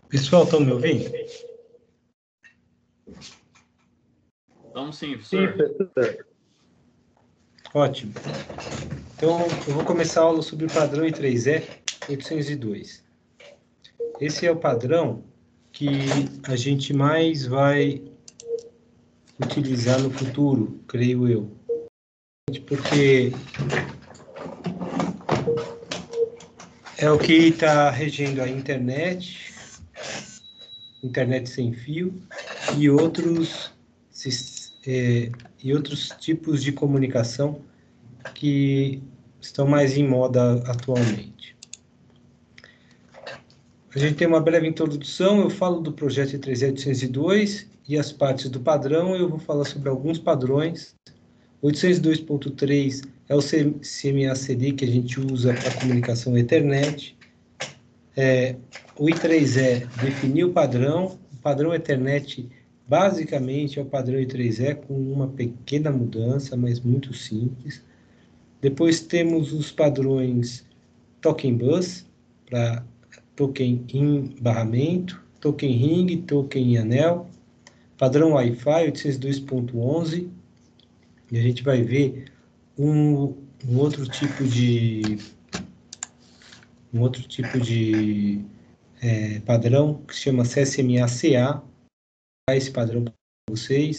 Pessoal, estão me ouvindo? Vamos sim, professor. Sim, professor. Ótimo. Então, eu vou começar a aula sobre o padrão I3E 802. Esse é o padrão que a gente mais vai utilizar no futuro, creio eu. Porque é o que está regendo a internet sem fio e outros tipos de comunicação que estão mais em moda atualmente. A gente tem uma breve introdução, eu falo do projeto I3E802 e as partes do padrão, eu vou falar sobre alguns padrões. 802.3 é o CMA/CD que a gente usa para comunicação Ethernet. O I3E definiu o padrão Ethernet basicamente é o padrão I3E com uma pequena mudança, mas muito simples. Depois temos os padrões Token Bus, para token em barramento, token ring, token em anel, padrão Wi-Fi 802.11, e a gente vai ver um outro tipo de padrão que se chama CSMA-CA, esse padrão para vocês.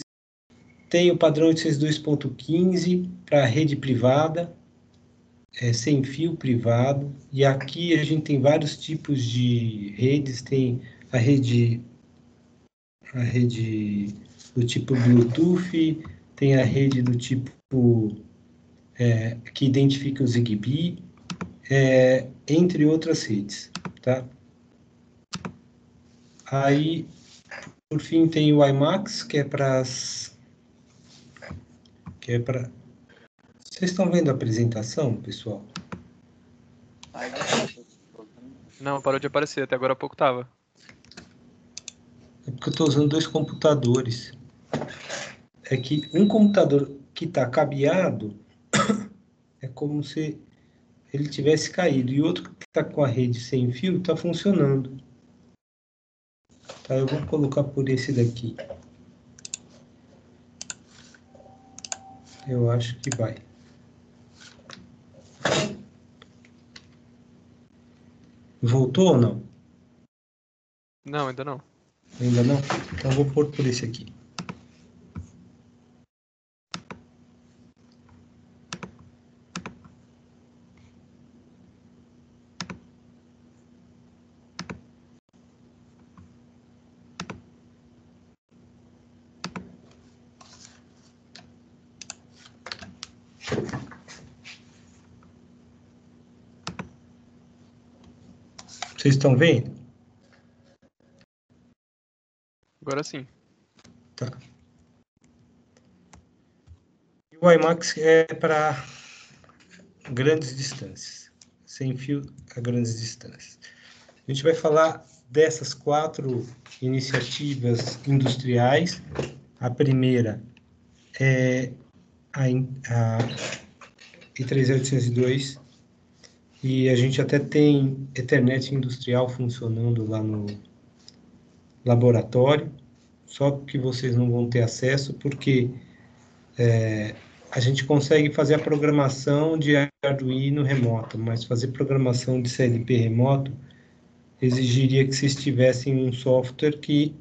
Tem o padrão 802.15 para rede privada, sem fio privado, e aqui a gente tem vários tipos de redes, tem a rede do tipo Bluetooth, tem a rede do tipo que identifica o Zigbee, entre outras redes, tá? Aí, por fim, tem o WiMAX, que é para... Vocês estão vendo a apresentação, pessoal? Não, parou de aparecer, até agora há pouco tava. É porque eu estou usando dois computadores. É que um computador que está cabeado é como se ele tivesse caído, e outro que está com a rede sem fio está funcionando. Tá, eu vou colocar por esse daqui. Eu acho que vai. Voltou ou não? Não, ainda não. Ainda não? Então eu vou pôr por esse aqui. Vocês estão vendo? Agora sim. Tá. E o WiMAX é para grandes distâncias, sem fio a grandes distâncias. A gente vai falar dessas 4 iniciativas industriais. A primeira é a I3E802, e a gente até tem Ethernet industrial funcionando lá no laboratório, só que vocês não vão ter acesso, porque a gente consegue fazer a programação de Arduino remoto, mas fazer programação de CLP remoto exigiria que vocês tivessem um software que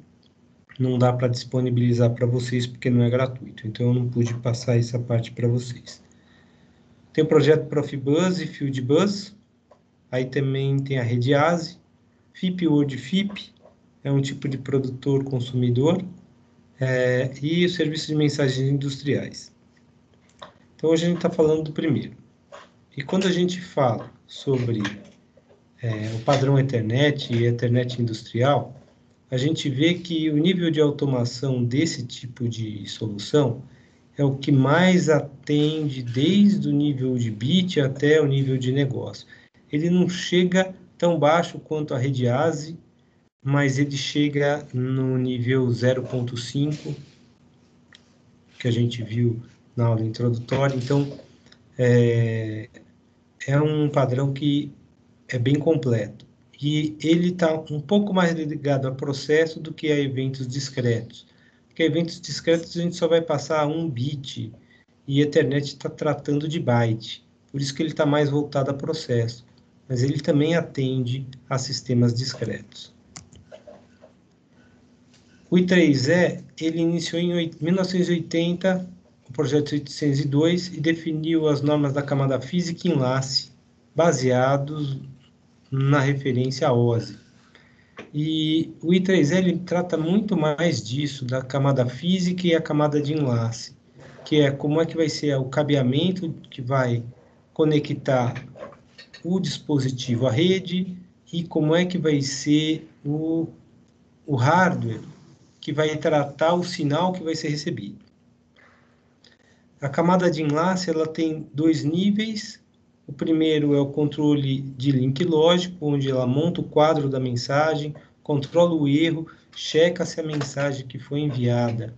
não dá para disponibilizar para vocês, porque não é gratuito. Então, eu não pude passar essa parte para vocês. Tem o projeto Profibus e Fieldbus. Aí também tem a rede ASI. FIP World FIP é um tipo de produtor consumidor. E o serviço de mensagens industriais. Então, hoje a gente está falando do primeiro. E quando a gente fala sobre o padrão Ethernet e Ethernet industrial, a gente vê que o nível de automação desse tipo de solução é o que mais atende desde o nível de bit até o nível de negócio. Ele não chega tão baixo quanto a rede ASI, mas ele chega no nível 0.5, que a gente viu na aula introdutória. Então, é um padrão que é bem completo. e ele está um pouco mais ligado a processo do que a eventos discretos. Porque eventos discretos a gente só vai passar 1 bit, e Ethernet está tratando de byte. Por isso que ele está mais voltado a processo. Mas ele também atende a sistemas discretos. O I3E, ele iniciou em 1980 o projeto 802 e definiu as normas da camada física e enlace, baseados na referência a OSI. E o I3E ele trata muito mais disso, da camada física e a camada de enlace, que é como é que vai ser o cabeamento que vai conectar o dispositivo à rede e como é que vai ser o hardware que vai tratar o sinal que vai ser recebido. A camada de enlace ela tem 2 níveis. O primeiro é o controle de link lógico, onde ela monta o quadro da mensagem, controla o erro, checa se a mensagem que foi enviada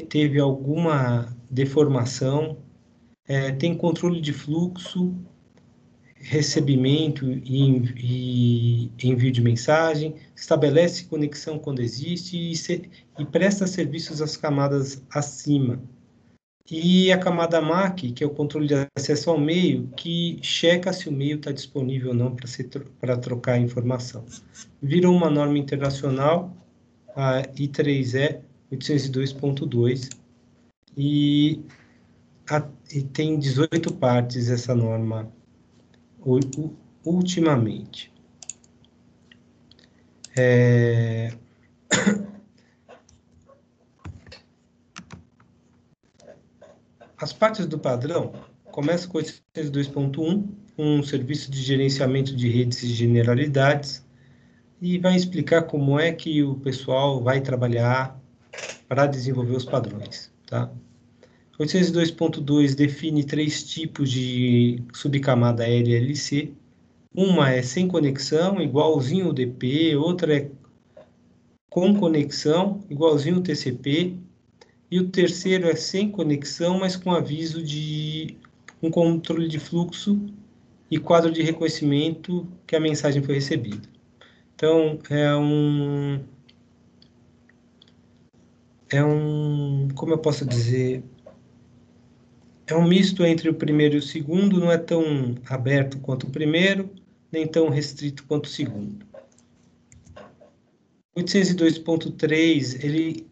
teve alguma deformação, tem controle de fluxo, recebimento e envio de mensagem, estabelece conexão quando existe e presta serviços às camadas acima. E a camada MAC, que é o controle de acesso ao meio, que checa se o meio está disponível ou não para trocar informação. Virou uma norma internacional, a I3E 802.2, e tem 18 partes essa norma ultimamente. As partes do padrão começam com 802.1, um serviço de gerenciamento de redes e generalidades, e vai explicar como é que o pessoal vai trabalhar para desenvolver os padrões. Tá? 802.2 define 3 tipos de subcamada LLC. Uma é sem conexão, igualzinho o DP, outra é com conexão, igualzinho o TCP, e o terceiro é sem conexão, mas com aviso de um controle de fluxo e quadro de reconhecimento que a mensagem foi recebida. Então, como eu posso dizer, é um misto entre o primeiro e o segundo, não é tão aberto quanto o primeiro, nem tão restrito quanto o segundo. 802.3, ele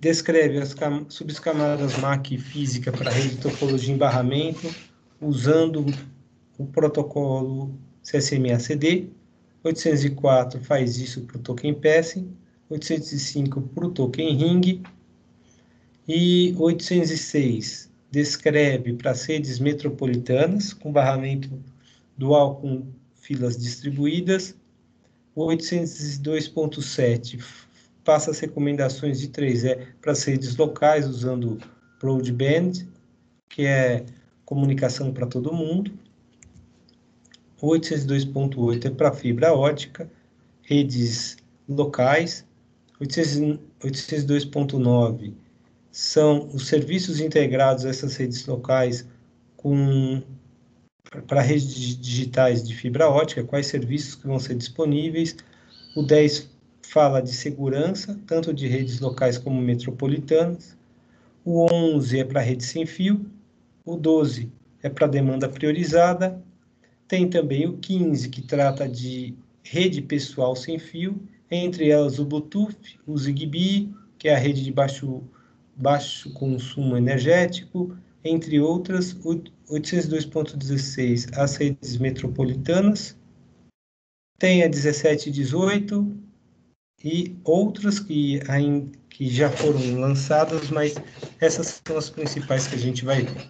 descreve as subcamadas MAC física para rede de topologia em barramento, usando o protocolo CSMA-CD. 804 faz isso para o token passing, 805 para o token ring, e 806 descreve para as redes metropolitanas, com barramento dual com filas distribuídas. O 802.7 passa as recomendações de 3E para as redes locais, usando broadband, que é comunicação para todo mundo. O 802.8 é para fibra ótica, redes locais. 802.9 são os serviços integrados a essas redes locais para redes digitais de fibra ótica, quais serviços que vão ser disponíveis. O 10 fala de segurança, tanto de redes locais como metropolitanas. O 11 é para rede sem fio. O 12 é para demanda priorizada. Tem também o 15, que trata de rede pessoal sem fio, entre elas o Bluetooth, o Zigbee, que é a rede de baixo consumo energético, entre outras. O 802.16, as redes metropolitanas. Tem a 17 e 18 e outras que já foram lançadas, mas essas são as principais que a gente vai ver.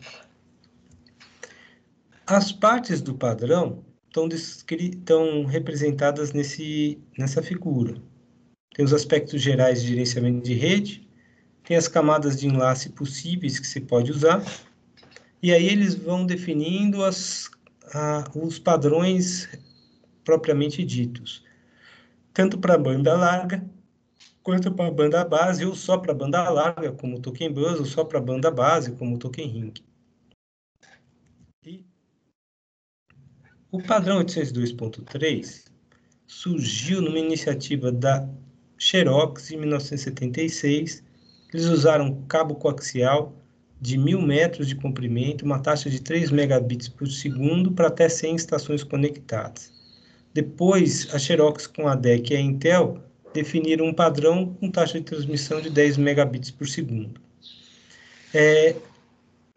As partes do padrão estão representadas nessa figura. Tem os aspectos gerais de gerenciamento de rede, tem as camadas de enlace possíveis que se pode usar, e aí eles vão definindo os padrões propriamente ditos, tanto para a banda larga, quanto para a banda base, ou só para a banda larga, como o token bus, ou só para a banda base, como o token ring. E O padrão 802.3 surgiu numa iniciativa da Xerox em 1976. Eles usaram cabo coaxial de 1.000 metros de comprimento, uma taxa de 3 megabits por segundo para até 100 estações conectadas. Depois, a Xerox com a DEC e a Intel definiram um padrão com taxa de transmissão de 10 megabits por segundo.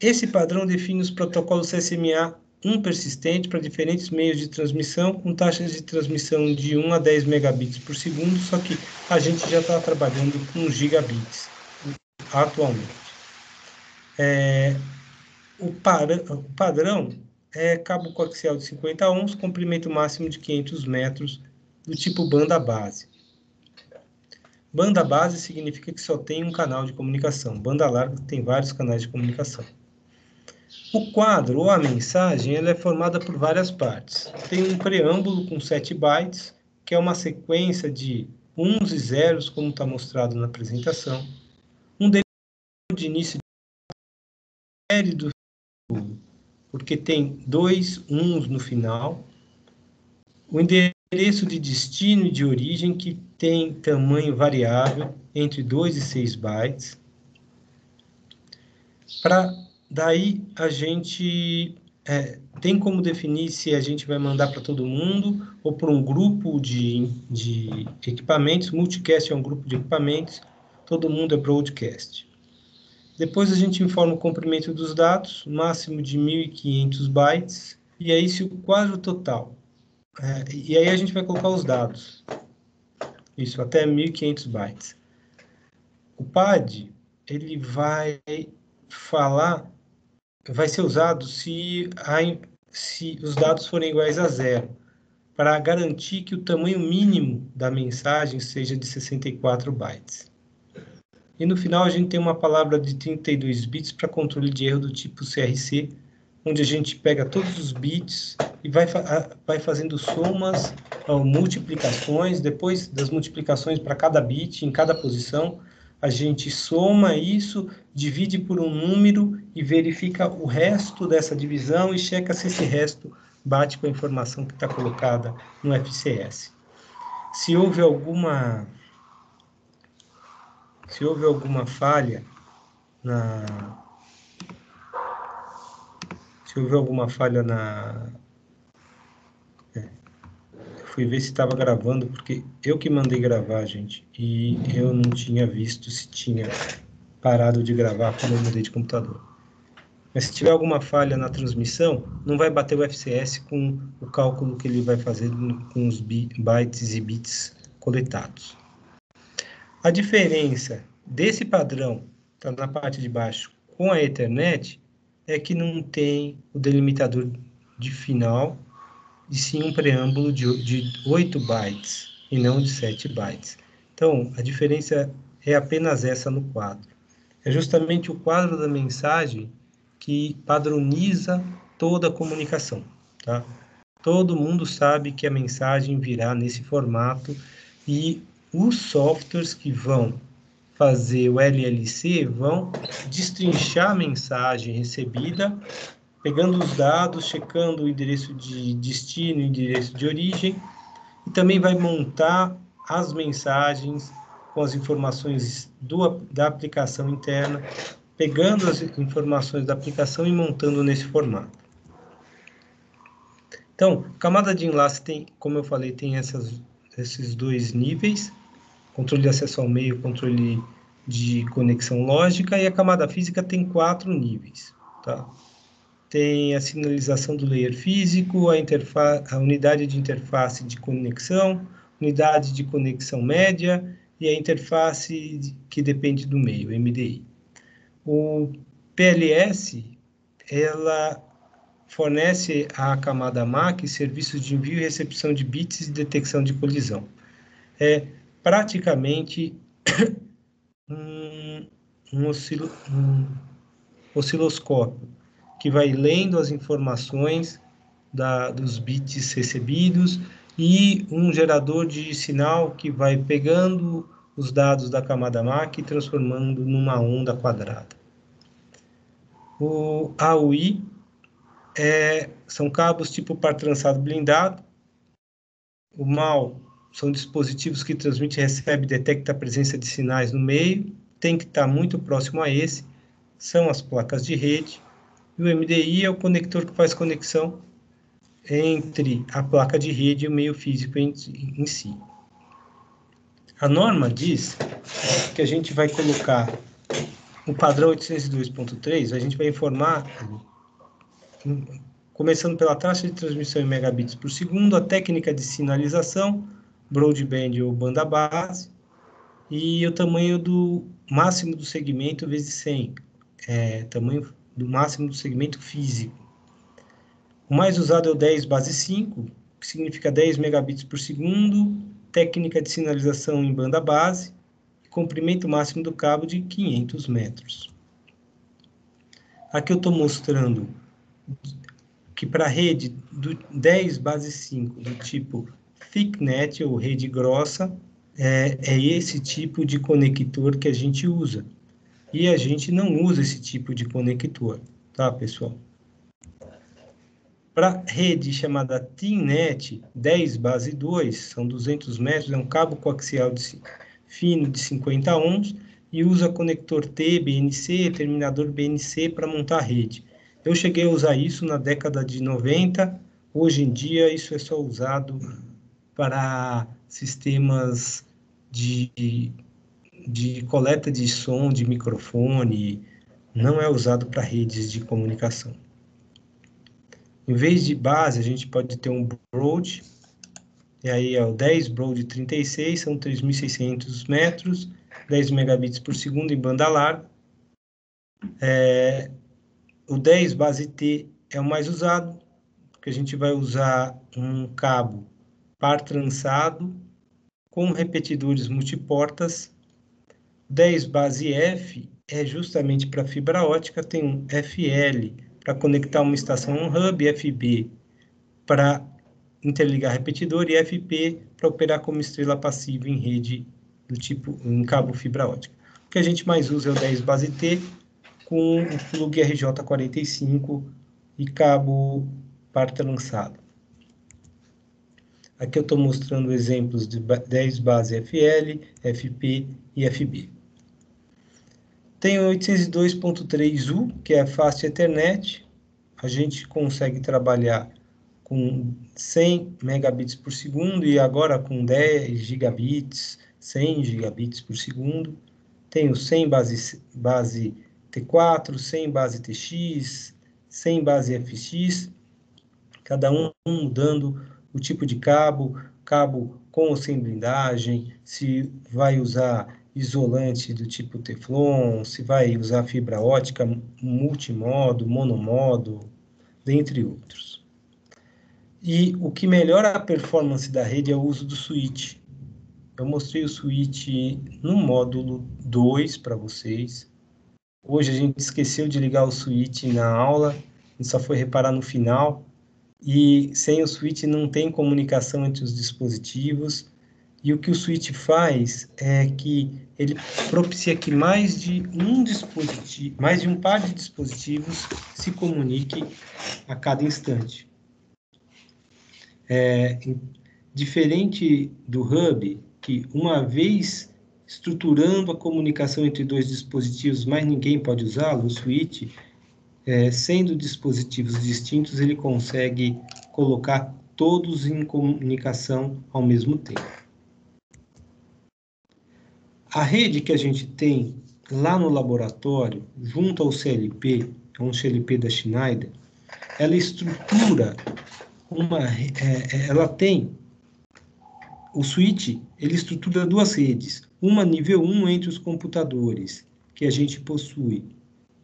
Esse padrão define os protocolos CSMA 1 persistente para diferentes meios de transmissão, com taxas de transmissão de 1 a 10 megabits por segundo, só que a gente já está trabalhando com gigabits atualmente. O padrão é cabo coaxial de 50 ohms, comprimento máximo de 500 metros, do tipo banda base. Banda base significa que só tem um canal de comunicação. Banda larga tem vários canais de comunicação. O quadro ou a mensagem ela é formada por várias partes. Tem um preâmbulo com 7 bytes, que é uma sequência de uns e zeros, como está mostrado na apresentação. Um delimitador de início de série do porque tem 2 uns no final. O endereço de destino e de origem, que tem tamanho variável entre 2 e 6 bytes. Daí a gente tem como definir se a gente vai mandar para todo mundo ou para um grupo de equipamentos. Multicast é um grupo de equipamentos, todo mundo é broadcast. Depois a gente informa o comprimento dos dados, máximo de 1.500 bytes, e aí se o quadro total. E aí a gente vai colocar os dados. Isso, até 1.500 bytes. O PAD, ele vai ser usado se os dados forem iguais a 0, para garantir que o tamanho mínimo da mensagem seja de 64 bytes. E no final a gente tem uma palavra de 32 bits para controle de erro do tipo CRC, onde a gente pega todos os bits e vai fazendo somas ou multiplicações. Depois das multiplicações para cada bit, em cada posição, a gente soma isso, divide por um número e verifica o resto dessa divisão e checa se esse resto bate com a informação que está colocada no FCS. Se houve alguma falha fui ver se estava gravando, porque eu que mandei gravar, gente, e eu não tinha visto se tinha parado de gravar quando eu mudei de computador. Mas se tiver alguma falha na transmissão, não vai bater o FCS com o cálculo que ele vai fazer com os bytes e bits coletados. A diferença desse padrão, está na parte de baixo, com a Ethernet, é que não tem o delimitador de final, e sim um preâmbulo de 8 bytes, e não de 7 bytes. Então, a diferença é apenas essa no quadro. É justamente o quadro da mensagem que padroniza toda a comunicação, tá? Todo mundo sabe que a mensagem virá nesse formato, e os softwares que vão fazer o LLC vão destrinchar a mensagem recebida, pegando os dados, checando o endereço de destino e endereço de origem, e também vai montar as mensagens com as informações da aplicação interna, pegando as informações da aplicação e montando nesse formato. Então, camada de enlace tem, como eu falei, tem esses 2 níveis, controle de acesso ao meio, controle de conexão lógica, e a camada física tem 4 níveis, tá? Tem a sinalização do layer físico, a unidade de interface de conexão, unidade de conexão média e a interface que depende do meio, MDI. O PLS, ela fornece à camada MAC serviços de envio e recepção de bits e detecção de colisão. É praticamente um osciloscópio que vai lendo as informações dos bits recebidos e um gerador de sinal que vai pegando os dados da camada MAC e transformando numa onda quadrada. O AUI são cabos tipo par trançado blindado. O MAL são dispositivos que transmite, recebe e detecta a presença de sinais no meio. Tem que estar muito próximo a esse. São as placas de rede. E o MDI é o conector que faz conexão entre a placa de rede e o meio físico em si. A norma diz que a gente vai colocar o padrão 802.3, a gente vai informar, começando pela taxa de transmissão em megabits por segundo, a técnica de sinalização, broadband ou banda base, e o tamanho do máximo do segmento vezes 100, tamanho do máximo do segmento físico. O mais usado é o 10 base 5, que significa 10 megabits por segundo, técnica de sinalização em banda base, e comprimento máximo do cabo de 500 metros. Aqui eu estou mostrando que para a rede do 10 base 5, do tipo ThickNet, ou rede grossa, é esse tipo de conector que a gente usa. E a gente não usa esse tipo de conector, tá, pessoal? Para rede chamada ThiNet, 10 base 2, são 200 metros, é um cabo coaxial fino de 50 ohms, e usa conector T, BNC, terminador BNC para montar a rede. Eu cheguei a usar isso na década de 90, hoje em dia isso é só usado para sistemas de coleta de som, de microfone, não é usado para redes de comunicação. Em vez de base, a gente pode ter um Broad, e aí é o 10 Broad 36, são 3.600 metros, 10 megabits por segundo em banda larga. O 10 base T é o mais usado, porque a gente vai usar um cabo par trançado com repetidores multiportas. 10 base F é justamente para fibra ótica, tem um FL para conectar uma estação a um hub, FB para interligar repetidor e FP para operar como estrela passiva em rede do tipo em cabo fibra ótica. O que a gente mais usa é o 10 base T com o plug RJ45 e cabo par trançado. Aqui eu estou mostrando exemplos de 10 base FL, FP e FB. Tem o 802.3U, que é a Fast Ethernet. A gente consegue trabalhar com 100 megabits por segundo e agora com 10 gigabits, 100 gigabits por segundo. Tem o 100 base T4, 100 base TX, 100 base FX, cada um mudando o tipo de cabo com ou sem blindagem, se vai usar isolante do tipo Teflon, se vai usar fibra ótica multimodo, monomodo, dentre outros. E o que melhora a performance da rede é o uso do switch. Eu mostrei o switch no módulo 2 para vocês. Hoje a gente esqueceu de ligar o switch na aula, a gente só foi reparar no final. E sem o switch não tem comunicação entre os dispositivos. E o que o switch faz é que ele propicia que mais de um par de dispositivos se comunique a cada instante. Diferente do hub, que uma vez estruturando a comunicação entre dois dispositivos, mais ninguém pode usá-lo, o switch, sendo dispositivos distintos, ele consegue colocar todos em comunicação ao mesmo tempo. A rede que a gente tem lá no laboratório, junto ao CLP, é um CLP da Schneider, ela estrutura ela tem o switch, ele estrutura duas redes, uma nível 1 entre os computadores que a gente possui,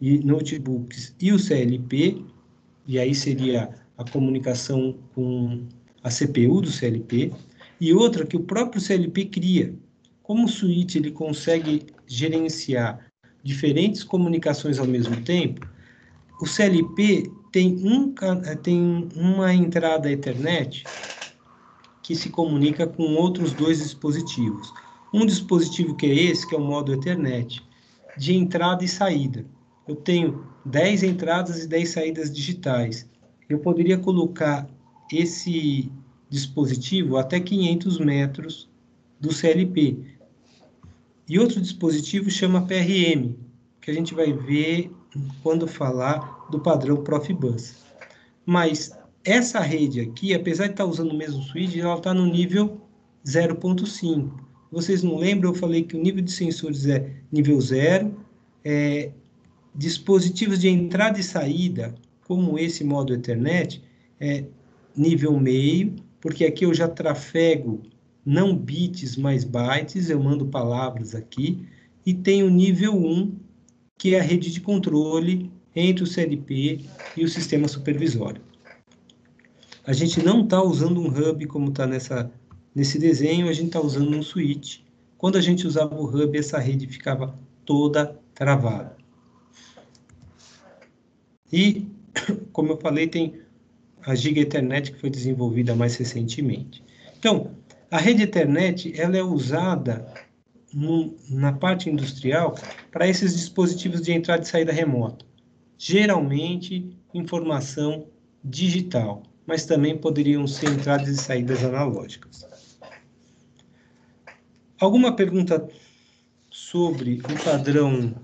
e notebooks e o CLP, e aí seria a comunicação com a CPU do CLP, e outra que o próprio CLP cria. Como o switch ele consegue gerenciar diferentes comunicações ao mesmo tempo, o CLP tem uma entrada Ethernet que se comunica com outros dois dispositivos. Um dispositivo que é esse, que é o modo Ethernet, de entrada e saída. Eu tenho 10 entradas e 10 saídas digitais. eu poderia colocar esse dispositivo até 500 metros do CLP. E outro dispositivo chama PRM, que a gente vai ver quando falar do padrão Profibus. Mas essa rede aqui, apesar de estar usando o mesmo switch, ela está no nível 0.5. Vocês não lembram? Eu falei que o nível de sensores é nível 0. Dispositivos de entrada e saída, como esse modo Ethernet, é nível meio, porque aqui eu já trafego não bits, mas bytes, eu mando palavras aqui, e tem o nível 1, que é a rede de controle entre o CLP e o sistema supervisório. A gente não está usando um hub como está nesse desenho, a gente está usando um switch. Quando a gente usava o hub, essa rede ficava toda travada. E, como eu falei, tem a Giga Ethernet, que foi desenvolvida mais recentemente. Então, a rede Ethernet ela é usada na parte industrial para esses dispositivos de entrada e saída remota. Geralmente, informação digital, mas também poderiam ser entradas e saídas analógicas. Alguma pergunta sobre o padrão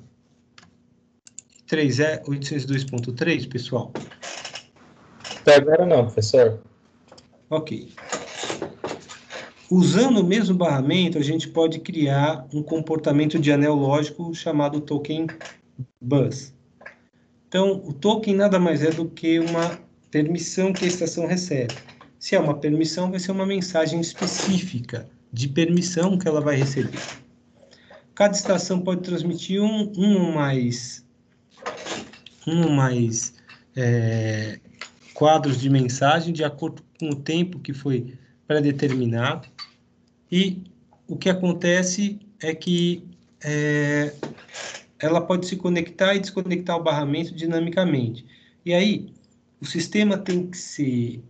802.3, pessoal? Até agora não, professor. Ok. Usando o mesmo barramento, a gente pode criar um comportamento de anel lógico chamado token bus. Então, o token nada mais é do que uma permissão que a estação recebe. Se é uma permissão, vai ser uma mensagem específica de permissão que ela vai receber. Cada estação pode transmitir um ou mais quadros de mensagem de acordo com o tempo que foi pré-determinado. E o que acontece é que ela pode se conectar e desconectar o barramento dinamicamente. E aí, o sistema tem que ser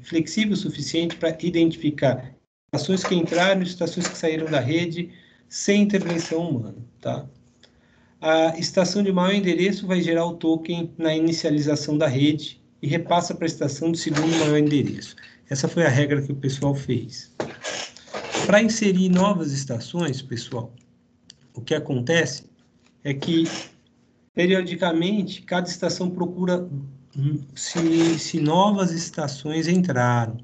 flexível o suficiente para identificar estações que entraram e estações que saíram da rede sem intervenção humana, tá? A estação de maior endereço vai gerar o token na inicialização da rede e repassa para a estação de segundo maior endereço. Essa foi a regra que o pessoal fez. Para inserir novas estações, pessoal, o que acontece é que, periodicamente, cada estação procura se novas estações entraram.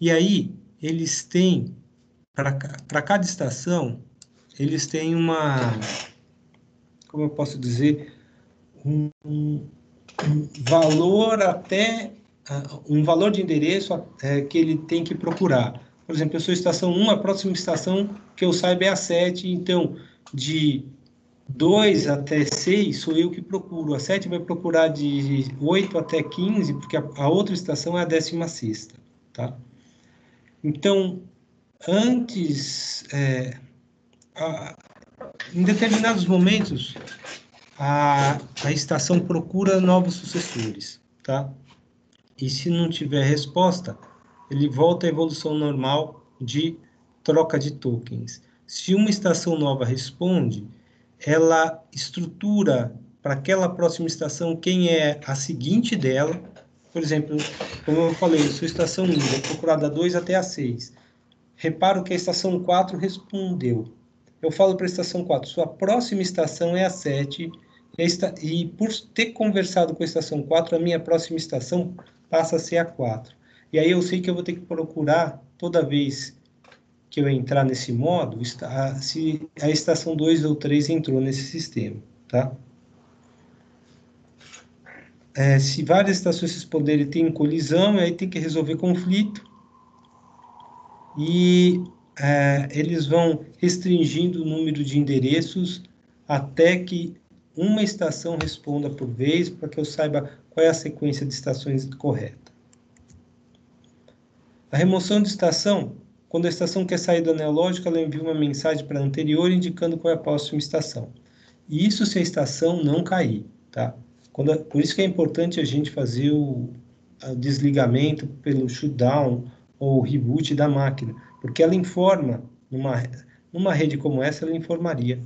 E aí, eles têm, para cada estação, eles têm como eu posso dizer, um valor um valor de endereço que ele tem que procurar. Por exemplo, eu sou estação 1, a próxima estação que eu saiba é a 7, então, de 2 até 6 sou eu que procuro. A 7 vai procurar de 8 até 15, porque a outra estação é a 16ª, tá? Então, antes, em determinados momentos, a estação procura novos sucessores, tá? E se não tiver resposta, ele volta à evolução normal de troca de tokens. Se uma estação nova responde, ela estrutura para aquela próxima estação quem é a seguinte dela. Por exemplo, como eu falei, eu sou estação 1, vou procurar da 2 até a 6. Reparo que a estação 4 respondeu. Eu falo para a estação 4, sua próxima estação é a 7, e por ter conversado com a estação 4, a minha próxima estação passa a ser a 4. E aí eu sei que eu vou ter que procurar, toda vez que eu entrar nesse modo, se a estação 2 ou 3 entrou nesse sistema, tá? Se várias estações responderem, tem colisão, aí tem que resolver conflito, e eles vão restringindo o número de endereços até que uma estação responda por vez, para que eu saiba qual é a sequência de estações correta. A remoção de estação, quando a estação quer sair do anel lógico, ela envia uma mensagem para a anterior indicando qual é a próxima estação. E isso se a estação não cair, tá? Por isso que é importante a gente fazer o desligamento pelo shutdown ou reboot da máquina, porque ela informa, numa rede como essa, ela informaria.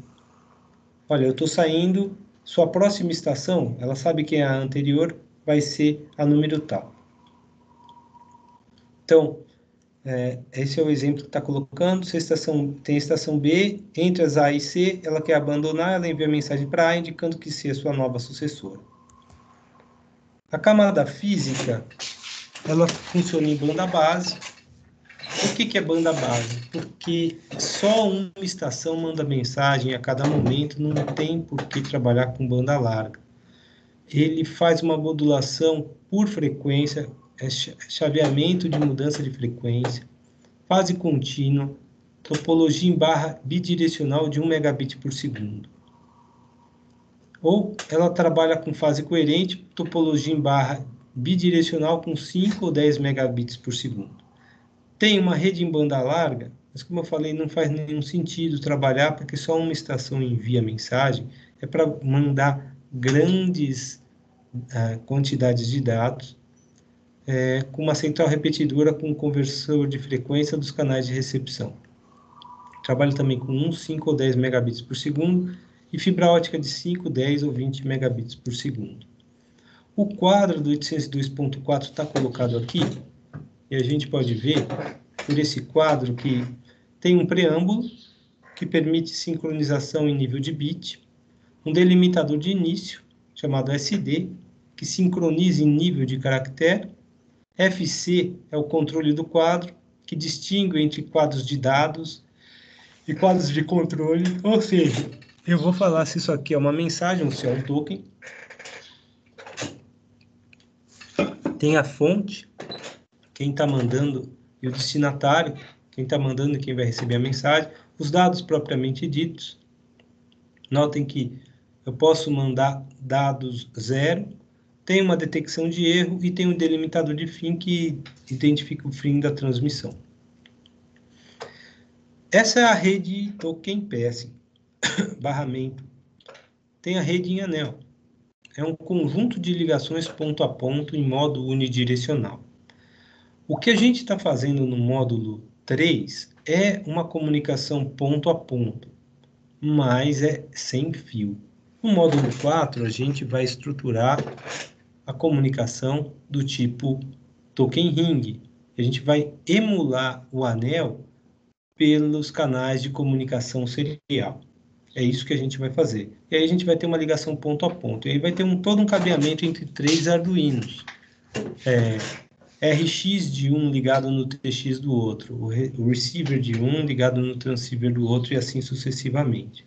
Olha, eu estou saindo, sua próxima estação, ela sabe que é a anterior, vai ser a número tal. Então, esse é o exemplo que está colocando. Se a estação tem a estação B, entre as A e C, ela quer abandonar, ela envia mensagem para A, indicando que C é sua nova sucessora. A camada física, ela funciona em banda base. Por que é banda base? Porque só uma estação manda mensagem a cada momento, não tem por que trabalhar com banda larga. Ele faz uma modulação por frequência, chaveamento de mudança de frequência, fase contínua, topologia em barra bidirecional de 1 megabit por segundo. Ou ela trabalha com fase coerente, topologia em barra bidirecional com 5 ou 10 megabits por segundo. Tem uma rede em banda larga, mas como eu falei, não faz nenhum sentido trabalhar, porque só uma estação envia mensagem, é para mandar grandes quantidades de dados, com uma central repetidora com conversor de frequência dos canais de recepção. Trabalha também com 1, 5 ou 10 megabits por segundo e fibra ótica de 5, 10 ou 20 megabits por segundo. O quadro do 802.4 está colocado aqui, e a gente pode ver por esse quadro que tem um preâmbulo que permite sincronização em nível de bit, um delimitador de início, chamado SD, que sincroniza em nível de caractere, FC é o controle do quadro, que distingue entre quadros de dados e quadros de controle, ou seja, eu vou falar se isso aqui é uma mensagem ou se é um token. Tem a fonte, quem está mandando, e o destinatário, quem está mandando e quem vai receber a mensagem, os dados propriamente ditos. Notem que eu posso mandar dados 0, tem uma detecção de erro e tem um delimitador de fim que identifica o fim da transmissão. Essa é a rede token passing, barramento. Tem a rede em anel. É um conjunto de ligações ponto a ponto em modo unidirecional. O que a gente está fazendo no módulo 3 é uma comunicação ponto a ponto, mas é sem fio. No módulo 4, a gente vai estruturar a comunicação do tipo token ring. A gente vai emular o anel pelos canais de comunicação serial. É isso que a gente vai fazer. E aí a gente vai ter uma ligação ponto a ponto. E aí vai ter todo um cabeamento entre 3 Arduinos. RX de um ligado no TX do outro, o receiver de um ligado no transceiver do outro e assim sucessivamente.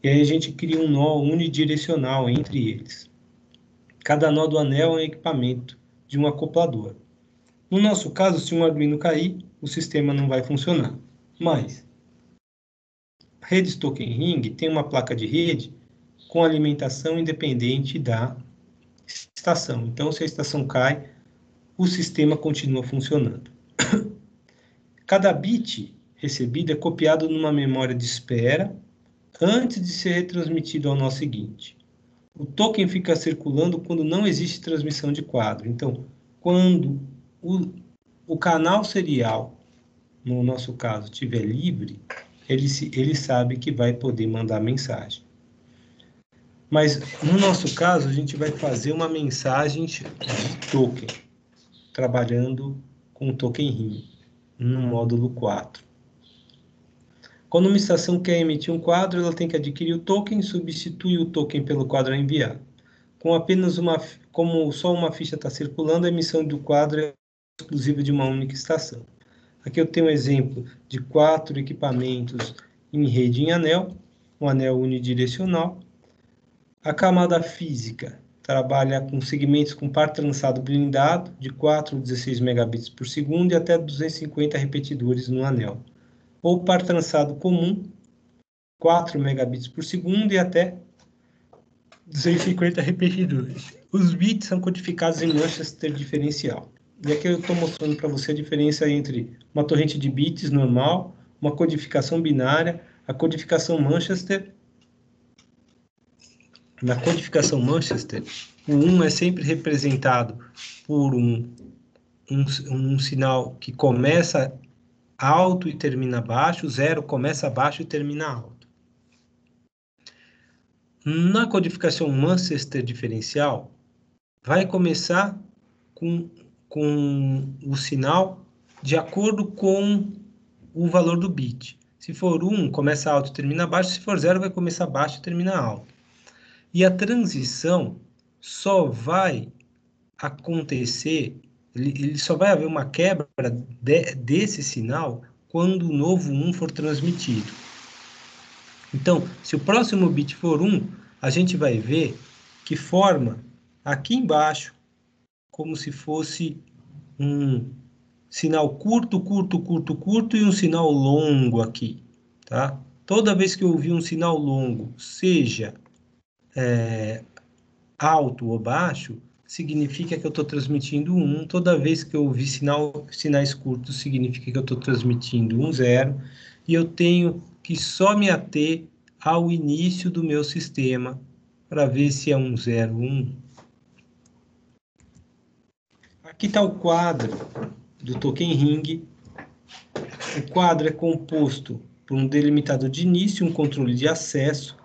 E aí a gente cria um nó unidirecional entre eles. Cada nó do anel é um equipamento de um acoplador. No nosso caso, se um Arduino cair, o sistema não vai funcionar. Mas a rede Token Ring tem uma placa de rede com alimentação independente da estação. Então, se a estação cai, o sistema continua funcionando. Cada bit recebido é copiado numa memória de espera antes de ser retransmitido ao nó seguinte. O token fica circulando quando não existe transmissão de quadro. Então, quando o canal serial, no nosso caso, estiver livre, ele sabe que vai poder mandar mensagem. Mas, no nosso caso, a gente vai fazer uma mensagem de token, trabalhando com o token ring, no módulo 4. Quando uma estação quer emitir um quadro, ela tem que adquirir o token, substitui o token pelo quadro a enviar. Como só uma ficha está circulando, a emissão do quadro é exclusiva de uma única estação. Aqui eu tenho um exemplo de 4 equipamentos em rede em anel, um anel unidirecional. A camada física trabalha com segmentos com par trançado blindado, de 4 a 16 megabits por segundo e até 250 repetidores no anel. Ou par trançado comum, 4 megabits por segundo e até 250 repetidores. Os bits são codificados em Manchester diferencial. E aqui eu estou mostrando para você a diferença entre uma torrente de bits normal, uma codificação binária, a codificação Manchester. Na codificação Manchester, o 1 é sempre representado por um sinal que começa alto e termina baixo, 0 começa baixo e termina alto. Na codificação Manchester diferencial, vai começar com o sinal de acordo com o valor do bit. Se for 1, começa alto e termina baixo. Se for 0, vai começar baixo e termina alto. E a transição só vai acontecer, ele só vai haver uma quebra desse sinal quando o novo 1 for transmitido. Então, se o próximo bit for 1, a gente vai ver que forma aqui embaixo como se fosse um sinal curto, curto, curto, curto e um sinal longo aqui, tá? Toda vez que eu ouvir um sinal longo, seja alto ou baixo, significa que eu estou transmitindo 1. Toda vez que eu ouvir sinais curtos, significa que eu estou transmitindo 1, 0. E eu tenho que só me ater ao início do meu sistema para ver se é 1, 0, 1. Aqui está o quadro do Token Ring. O quadro é composto por um delimitador de início, um controle de acesso,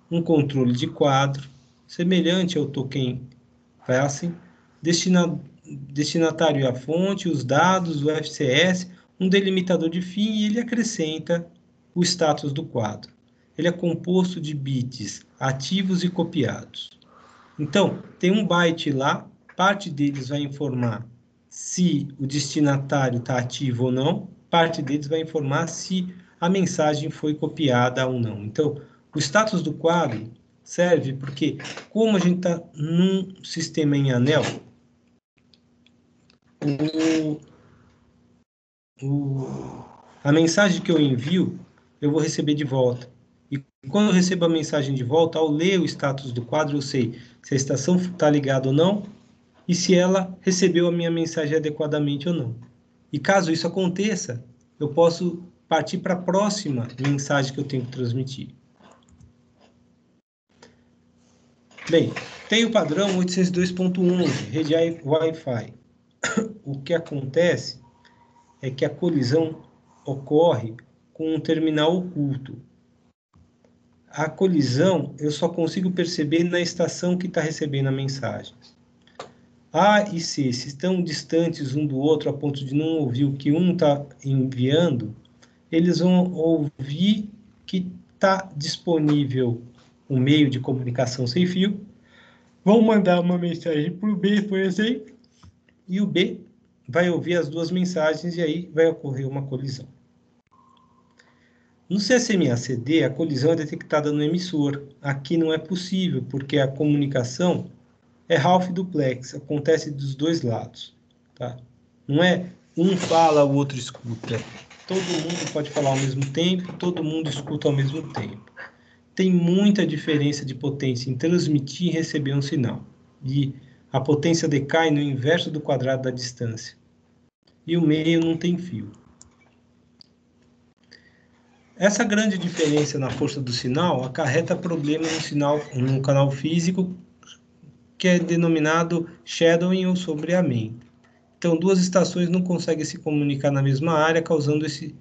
um controle de quadro, semelhante ao Token Passing, destinatário e a fonte, os dados, o FCS, um delimitador de fim e ele acrescenta o status do quadro. Ele é composto de bits ativos e copiados. Então, tem um byte lá, parte deles vai informar se o destinatário está ativo ou não, parte deles vai informar se a mensagem foi copiada ou não. Então, o status do quadro serve porque, como a gente está num sistema em anel, a mensagem que eu envio, eu vou receber de volta. E quando eu recebo a mensagem de volta, ao ler o status do quadro, eu sei se a estação está ligada ou não, e se ela recebeu a minha mensagem adequadamente ou não. E caso isso aconteça, eu posso partir para a próxima mensagem que eu tenho que transmitir. Bem, tem o padrão 802.11, rede Wi-Fi. O que acontece é que a colisão ocorre com um terminal oculto. A colisão eu só consigo perceber na estação que está recebendo a mensagem. A e C, se estão distantes um do outro a ponto de não ouvir o que um está enviando, eles vão ouvir que está disponível um meio de comunicação sem fio, vão mandar uma mensagem para o B, por exemplo, e o B vai ouvir as duas mensagens e aí vai ocorrer uma colisão. No CSMA-CD, a colisão é detectada no emissor. Aqui não é possível, porque a comunicação é half duplex, acontece dos dois lados. Tá? Não é um fala, o outro escuta. Todo mundo pode falar ao mesmo tempo, todo mundo escuta ao mesmo tempo. Tem muita diferença de potência em transmitir e receber um sinal. E a potência decai no inverso do quadrado da distância. E o meio não tem fio. Essa grande diferença na força do sinal acarreta problema no canal físico, que é denominado shadowing ou sombreamento. Então, duas estações não conseguem se comunicar na mesma área, causando esse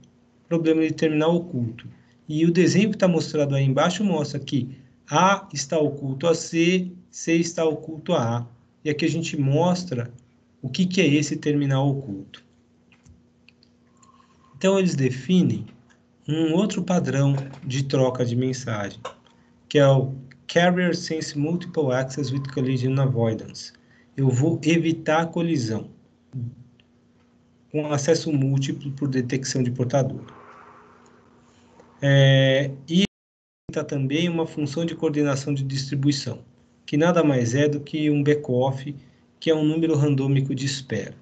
problema de terminal oculto. E o desenho que está mostrado aí embaixo mostra que A está oculto a C, C está oculto a A. E aqui a gente mostra o que é esse terminal oculto. Então, eles definem um outro padrão de troca de mensagem, que é o Carrier Sense Multiple Access with Collision Avoidance. Eu vou evitar a colisão com acesso múltiplo por detecção de portador. E está também uma função de coordenação de distribuição, que nada mais é do que um back-off, que é um número randômico de espera.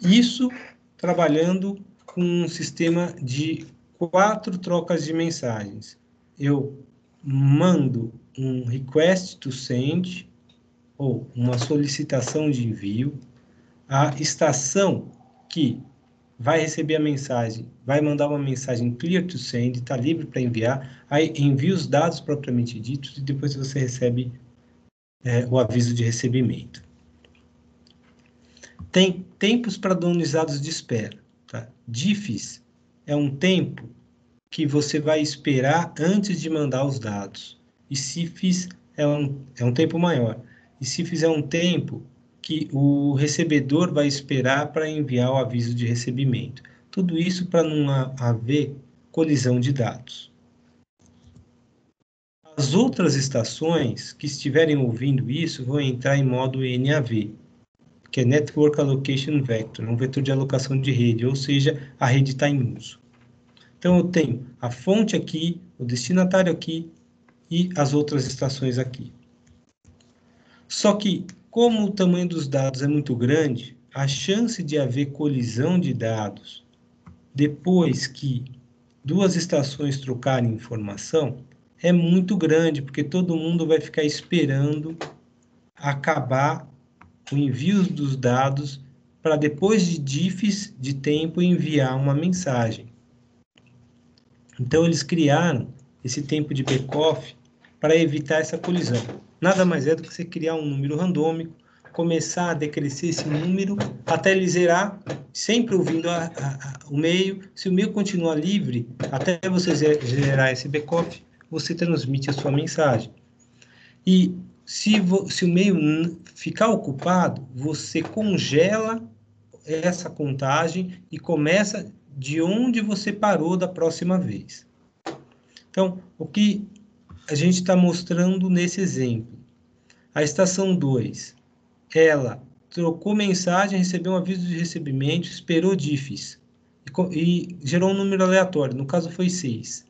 Isso trabalhando com um sistema de 4 trocas de mensagens. Eu mando um request to send, ou uma solicitação de envio. A estação que vai receber a mensagem, vai mandar uma mensagem clear to send, está livre para enviar, aí envia os dados propriamente ditos e depois você recebe o aviso de recebimento. Tem tempos padronizados de espera. Tá? Diffs é um tempo que você vai esperar antes de mandar os dados. E CIFS é um tempo maior. e se fizer um tempo que o recebedor vai esperar para enviar o aviso de recebimento. Tudo isso para não haver colisão de dados. As outras estações que estiverem ouvindo isso vão entrar em modo NAV, que é Network Allocation Vector, um vetor de alocação de rede, ou seja, a rede está em uso. Então, eu tenho a fonte aqui, o destinatário aqui e as outras estações aqui. Só que, como o tamanho dos dados é muito grande, a chance de haver colisão de dados depois que duas estações trocarem informação é muito grande, porque todo mundo vai ficar esperando acabar o envio dos dados para depois de diffs de tempo enviar uma mensagem. Então, eles criaram esse tempo de backoff para evitar essa colisão. Nada mais é do que você criar um número randômico, começar a decrescer esse número até ele zerar, sempre ouvindo o meio. Se o meio continuar livre, até você gerar esse backoff, você transmite a sua mensagem. E se o meio ficar ocupado, você congela essa contagem e começa de onde você parou da próxima vez. Então, o que a gente está mostrando nesse exemplo? A estação 2, ela trocou mensagem, recebeu um aviso de recebimento, esperou diffs e gerou um número aleatório, no caso foi 6.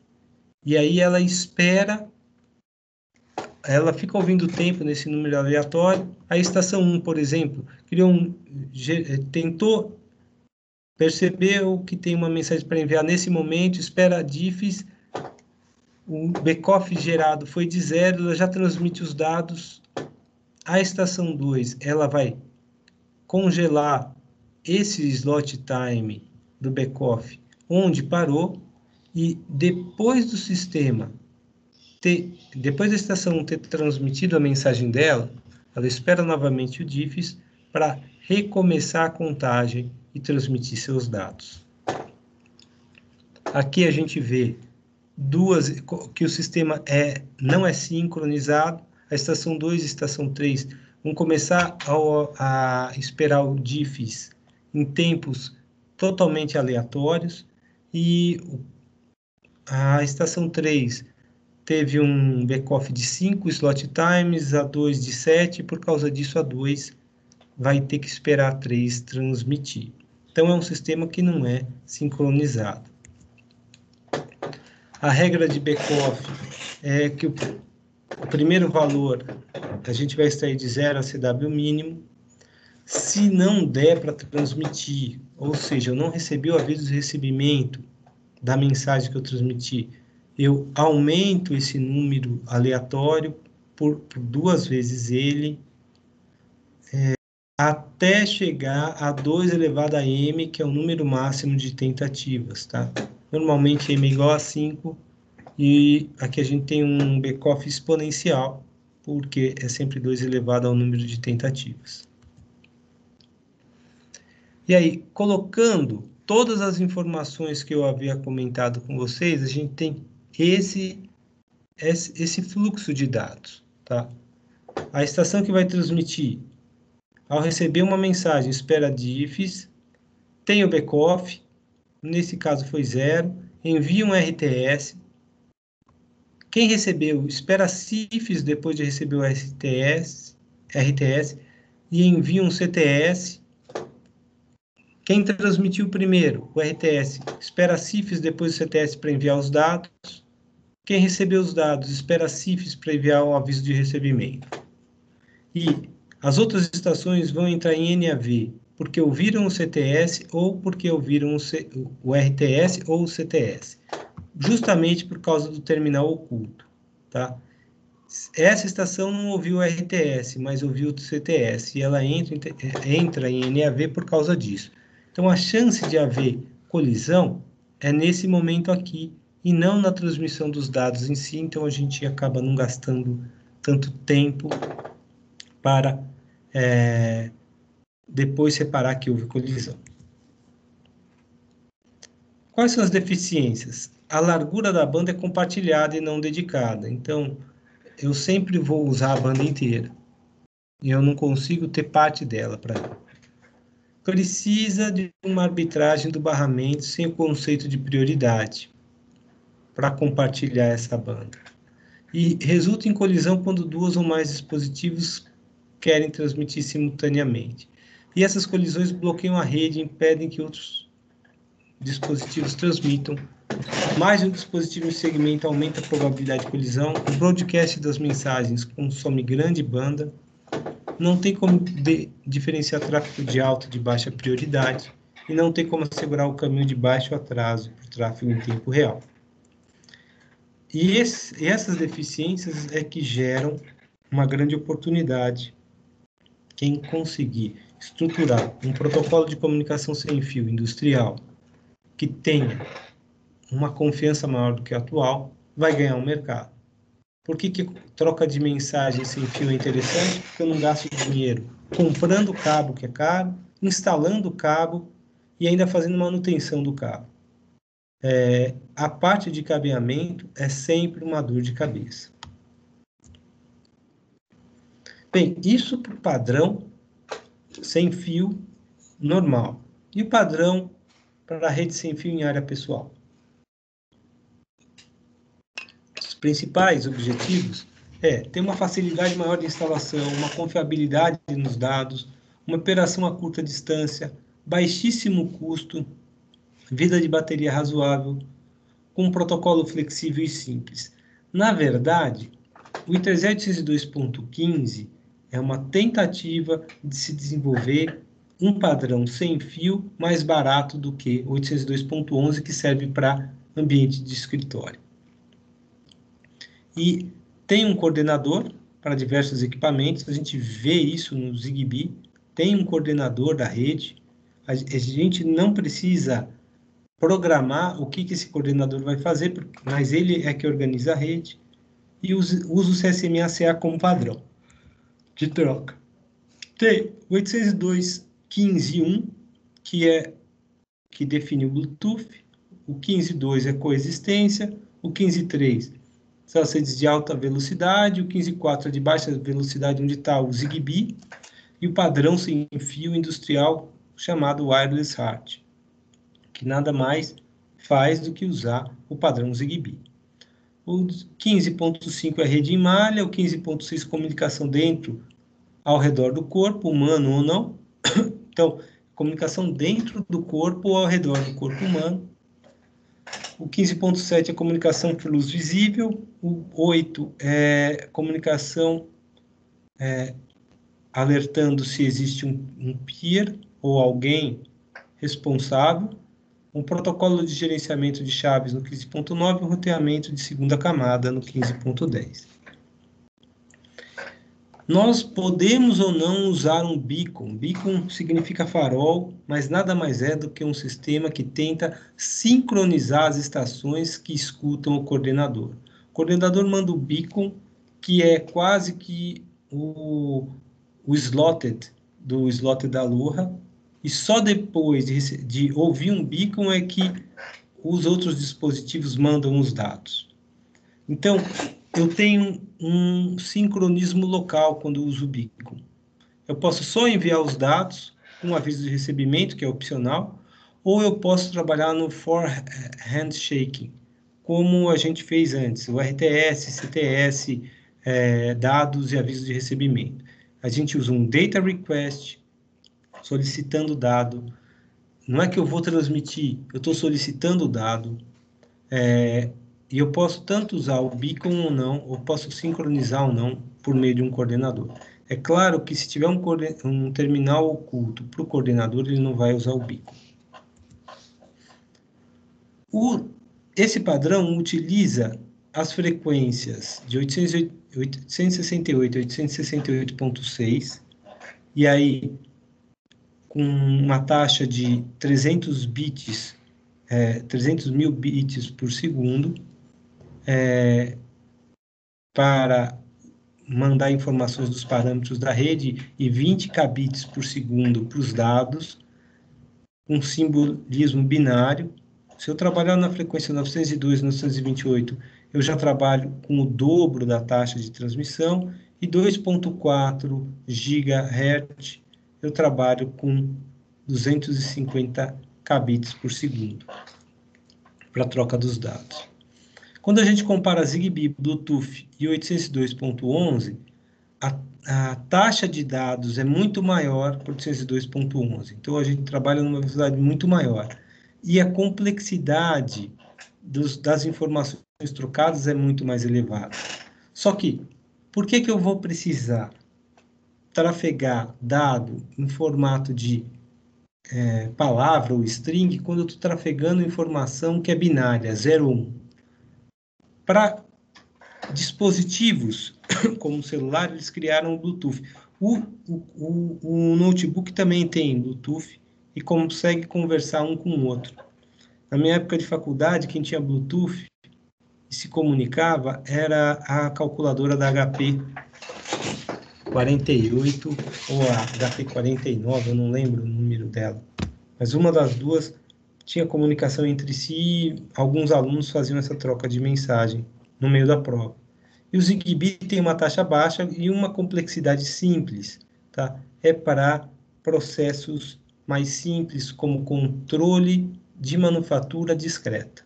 E aí ela espera, ela fica ouvindo o tempo nesse número aleatório. A estação 1, por exemplo, tentou, percebeu que tem uma mensagem para enviar nesse momento, espera diffs, o backoff gerado foi de 0, ela já transmite os dados. A estação 2, ela vai congelar esse slot time do backoff onde parou, e depois do sistema, depois da estação 1 ter transmitido a mensagem dela, ela espera novamente o diffs para recomeçar a contagem e transmitir seus dados. Aqui a gente vê que o sistema não é sincronizado. A estação 2 e a estação 3 vão começar a esperar o diffs em tempos totalmente aleatórios, e a estação 3 teve um backoff de 5 slot times, a 2 de 7, por causa disso a 2 vai ter que esperar a 3 transmitir. Então, é um sistema que não é sincronizado. A regra de backoff é que o primeiro valor a gente vai extrair de 0 a CW mínimo. Se não der para transmitir, ou seja, eu não recebi o aviso de recebimento da mensagem que eu transmiti, eu aumento esse número aleatório por 2 vezes ele, até chegar a 2 elevado a m, que é o número máximo de tentativas, tá? Normalmente m é igual a 5, e aqui a gente tem um backoff exponencial, porque é sempre 2 elevado ao número de tentativas. E aí, colocando todas as informações que eu havia comentado com vocês, a gente tem esse fluxo de dados, tá? A estação que vai transmitir, ao receber uma mensagem, espera diffs, tem o backoff, nesse caso foi 0, envia um RTS. Quem recebeu, espera CIFS depois de receber o RTS e envia um CTS. Quem transmitiu primeiro, o RTS, espera CIFS depois do CTS para enviar os dados. Quem recebeu os dados, espera CIFS para enviar o aviso de recebimento. E as outras estações vão entrar em NAV, porque ouviram o CTS ou porque ouviram o RTS ou o CTS, justamente por causa do terminal oculto, tá? Essa estação não ouviu o RTS, mas ouviu o CTS, e ela entra em NAV por causa disso. Então, a chance de haver colisão é nesse momento aqui, e não na transmissão dos dados em si. Então, a gente acaba não gastando tanto tempo para depois separar que houve colisão. Quais são as deficiências? A largura da banda é compartilhada e não dedicada. Então, eu sempre vou usar a banda inteira. e eu não consigo ter parte dela para ela. Precisa de uma arbitragem do barramento sem o conceito de prioridade para compartilhar essa banda. E resulta em colisão quando duas ou mais dispositivos querem transmitir simultaneamente. E essas colisões bloqueiam a rede e impedem que outros dispositivos transmitam. Mais de um dispositivo em segmento aumenta a probabilidade de colisão. O broadcast das mensagens consome grande banda. Não tem como diferenciar tráfego de alta e de baixa prioridade. E não tem como assegurar o caminho de baixo atraso para o tráfego em tempo real. E essas deficiências é que geram uma grande oportunidade. Quem conseguir estruturar um protocolo de comunicação sem fio industrial que tenha uma confiança maior do que a atual, vai ganhar um mercado. Por que troca de mensagem sem fio é interessante? Porque eu não gasto dinheiro comprando cabo, que é caro, instalando cabo e ainda fazendo manutenção do cabo. A parte de cabeamento é sempre uma dor de cabeça. Bem, isso para o padrão sem fio normal. E o padrão para a rede sem fio em área pessoal. Os principais objetivos ter uma facilidade maior de instalação, uma confiabilidade nos dados, uma operação a curta distância, baixíssimo custo, vida de bateria razoável, com um protocolo flexível e simples. Na verdade, o Ethernet 802.15 é uma tentativa de se desenvolver um padrão sem fio mais barato do que o 802.11, que serve para ambiente de escritório. E tem um coordenador para diversos equipamentos, a gente vê isso no Zigbee, tem um coordenador da rede, a gente não precisa programar o que esse coordenador vai fazer, mas ele é que organiza a rede, e usa o CSMA/CA como padrão de troca. Tem o 802.15.1, que define o Bluetooth, o 15.2 é coexistência, o 15.3 são as redes de alta velocidade, o 15.4 é de baixa velocidade, onde está o Zigbee, e o padrão sem fio industrial chamado Wireless HART, que nada mais faz do que usar o padrão Zigbee. O 15.5 é rede em malha, o 15.6 comunicação dentro, ao redor do corpo, humano ou não. Então, comunicação dentro do corpo ou ao redor do corpo humano. O 15.7 é comunicação por luz visível. O 8 é comunicação alertando se existe um peer ou alguém responsável. Um protocolo de gerenciamento de chaves no 15.9 e um roteamento de segunda camada no 15.10. Nós podemos ou não usar um beacon. Beacon significa farol, mas nada mais é do que um sistema que tenta sincronizar as estações que escutam o coordenador. O coordenador manda o beacon, que é quase que o slotted do slot da Aloha, e só depois de ouvir um beacon é que os outros dispositivos mandam os dados. Então, eu tenho um sincronismo local quando uso o beacon. Eu posso só enviar os dados com um aviso de recebimento, que é opcional, ou eu posso trabalhar no for handshaking, como a gente fez antes, o RTS, CTS, dados e avisos de recebimento. A gente usa um data request, solicitando o dado. Não é que eu vou transmitir, eu estou solicitando o dado. E eu posso tanto usar o beacon ou não, ou posso sincronizar ou não por meio de um coordenador. É claro que se tiver um terminal oculto para o coordenador, ele não vai usar o beacon. Esse padrão utiliza as frequências de 868 e 868.6, e aí com uma taxa de 300 mil bits por segundo, para mandar informações dos parâmetros da rede e 20 kbps por segundo para os dados, um simbolismo binário. Se eu trabalhar na frequência 902, 928, eu já trabalho com o dobro da taxa de transmissão, e 2.4 GHz eu trabalho com 250 kbps por segundo para troca dos dados. Quando a gente compara Zigbee, Bluetooth e 802.11, a taxa de dados é muito maior para 802.11. Então, a gente trabalha numa velocidade muito maior. E a complexidade das informações trocadas é muito mais elevada. Só que, por que eu vou precisar trafegar dado em formato de palavra ou string quando eu estou trafegando informação que é binária, 0 ou 1? Para dispositivos como o celular, eles criaram o Bluetooth. O notebook também tem Bluetooth e consegue conversar um com o outro. Na minha época de faculdade, quem tinha Bluetooth e se comunicava era a calculadora da HP 48 ou a HP 49, eu não lembro o número dela. Mas uma das duas tinha comunicação entre si e alguns alunos faziam essa troca de mensagem no meio da prova. E o Zigbee tem uma taxa baixa e uma complexidade simples, tá? É para processos mais simples, como controle de manufatura discreta.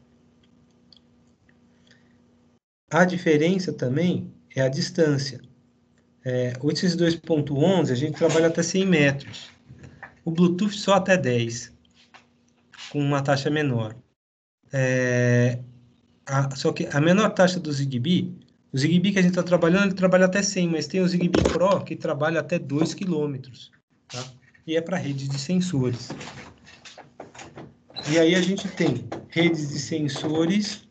A diferença também é a distância. 802.11, a gente trabalha até 100 metros. O Bluetooth só até 10, com uma taxa menor. Só que a menor taxa do Zigbee, o Zigbee que a gente está trabalhando, ele trabalha até 100, mas tem o Zigbee Pro que trabalha até 2 km, tá? E é para redes de sensores. E aí a gente tem redes de sensores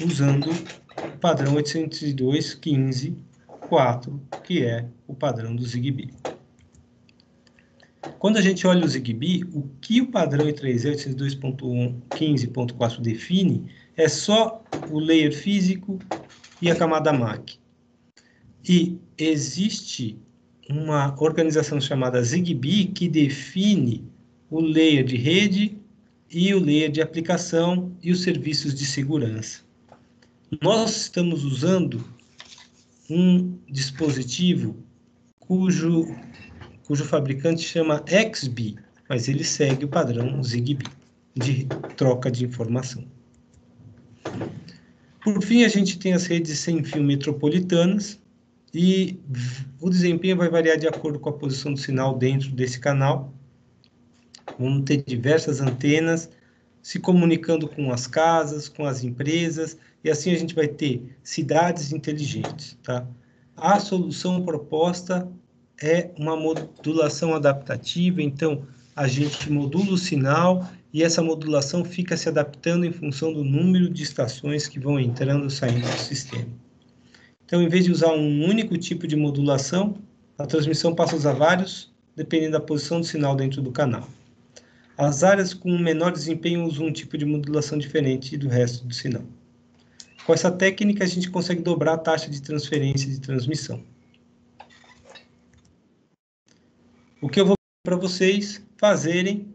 usando o padrão 802.15.4, que é o padrão do Zigbee. Quando a gente olha o Zigbee, o que o padrão I3E 802.15.4 define é só o layer físico e a camada MAC. E existe uma organização chamada Zigbee que define o layer de rede e o layer de aplicação e os serviços de segurança. Nós estamos usando um dispositivo cujo fabricante chama XBee, mas ele segue o padrão Zigbee de troca de informação. Por fim, a gente tem as redes sem fio metropolitanas e o desempenho vai variar de acordo com a posição do sinal dentro desse canal. Vamos ter diversas antenas se comunicando com as casas, com as empresas, e assim a gente vai ter cidades inteligentes, tá? A solução proposta é uma modulação adaptativa, então a gente modula o sinal e essa modulação fica se adaptando em função do número de estações que vão entrando e saindo do sistema. Então, em vez de usar um único tipo de modulação, a transmissão passa a usar vários, dependendo da posição do sinal dentro do canal. As áreas com menor desempenho usam um tipo de modulação diferente do resto do sinal. Com essa técnica, a gente consegue dobrar a taxa de transferência de transmissão. O que eu vou pedir para vocês fazerem,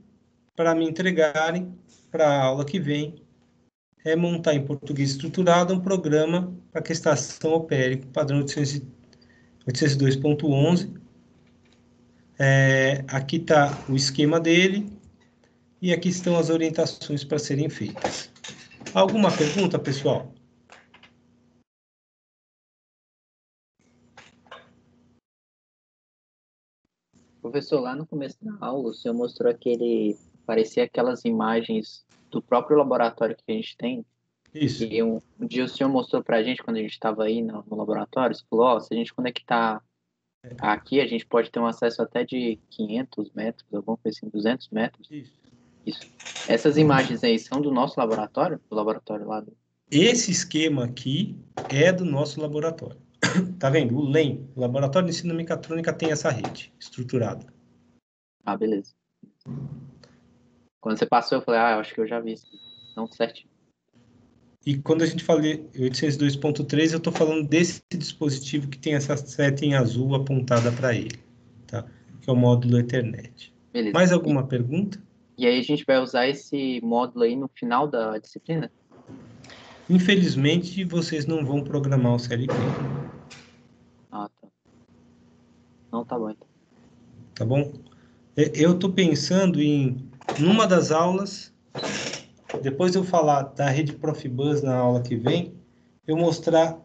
para me entregarem para a aula que vem, é montar em português estruturado um programa para que a estação opere com o padrão 802.11. Aqui está o esquema dele e aqui estão as orientações para serem feitas. Alguma pergunta, pessoal? Professor, lá no começo da aula, o senhor mostrou parecia aquelas imagens do próprio laboratório que a gente tem. Isso. E um dia o senhor mostrou para a gente, quando a gente estava aí no laboratório, você falou, se a gente conectar aqui, a gente pode ter um acesso até de 500 metros, alguma coisa assim, 200 metros. Isso. Essas imagens aí são do nosso laboratório? Do laboratório lá? Esse esquema aqui é do nosso laboratório. Tá vendo? O LEM, o Laboratório de Ensino Mecatrônica, tem essa rede estruturada. Ah, beleza. Quando você passou, eu falei, eu acho que eu já vi isso. Não, certinho. E quando a gente fala 802.3, eu estou falando desse dispositivo que tem essa seta em azul apontada para ele, tá? Que é o módulo Ethernet. Beleza. Mais alguma pergunta? E aí a gente vai usar esse módulo aí no final da disciplina? Infelizmente, vocês não vão programar o CLP. Ah, tá. Não, tá bom, então. Tá bom? Eu estou pensando em, numa das aulas, depois de eu falar da rede Profibus na aula que vem, eu mostrar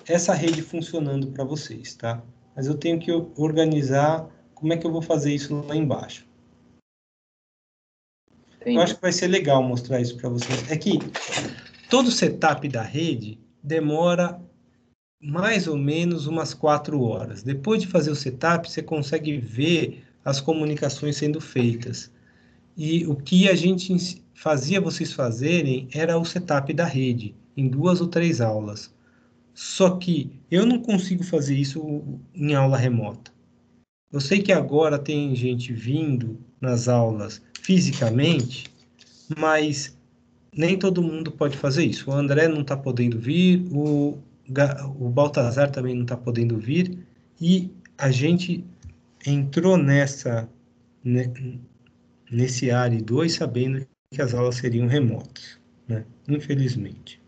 essa rede funcionando para vocês, tá? Mas eu tenho que organizar como é que eu vou fazer isso lá embaixo. Eu acho Entendi. que vai ser legal mostrar isso para vocês. É que todo setup da rede demora mais ou menos umas 4 horas. Depois de fazer o setup, você consegue ver as comunicações sendo feitas. E o que a gente fazia vocês fazerem era o setup da rede, em 2 ou 3 aulas. Só que eu não consigo fazer isso em aula remota. Eu sei que agora tem gente vindo nas aulas fisicamente, mas nem todo mundo pode fazer isso. O André não está podendo vir, o Baltazar também não está podendo vir, e a gente entrou nesse área 2 sabendo que as aulas seriam remotas, né? Infelizmente.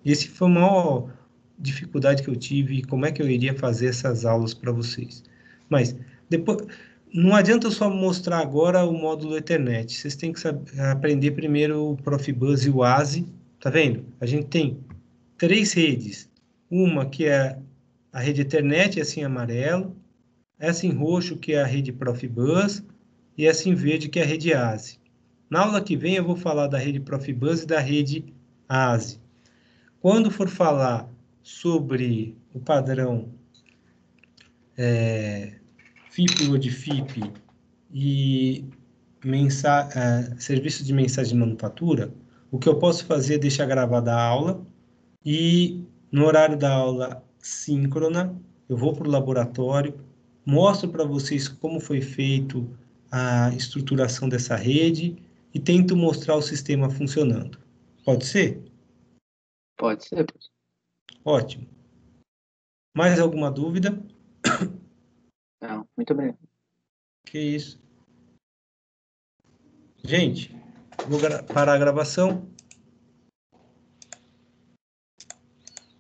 E esse foi a maior dificuldade que eu tive, como é que eu iria fazer essas aulas para vocês. Mas depois, não adianta eu só mostrar agora o módulo Ethernet. Vocês têm que aprender primeiro o Profibus e o ASI. Tá vendo? A gente tem 3 redes. Uma que é a rede Ethernet, essa em amarelo. Essa em roxo, que é a rede Profibus. E essa em verde, que é a rede ASI. Na aula que vem eu vou falar da rede Profibus e da rede ASI. Quando for falar sobre o padrão FIP ou de FIP e serviço de mensagem de manufatura, o que eu posso fazer é deixar gravada a aula e no horário da aula síncrona, eu vou para o laboratório, mostro para vocês como foi feito a estruturação dessa rede e tento mostrar o sistema funcionando. Pode ser? Pode ser, professor. Ótimo. Mais alguma dúvida? Não, muito obrigado. Que isso. Gente, vou parar a gravação.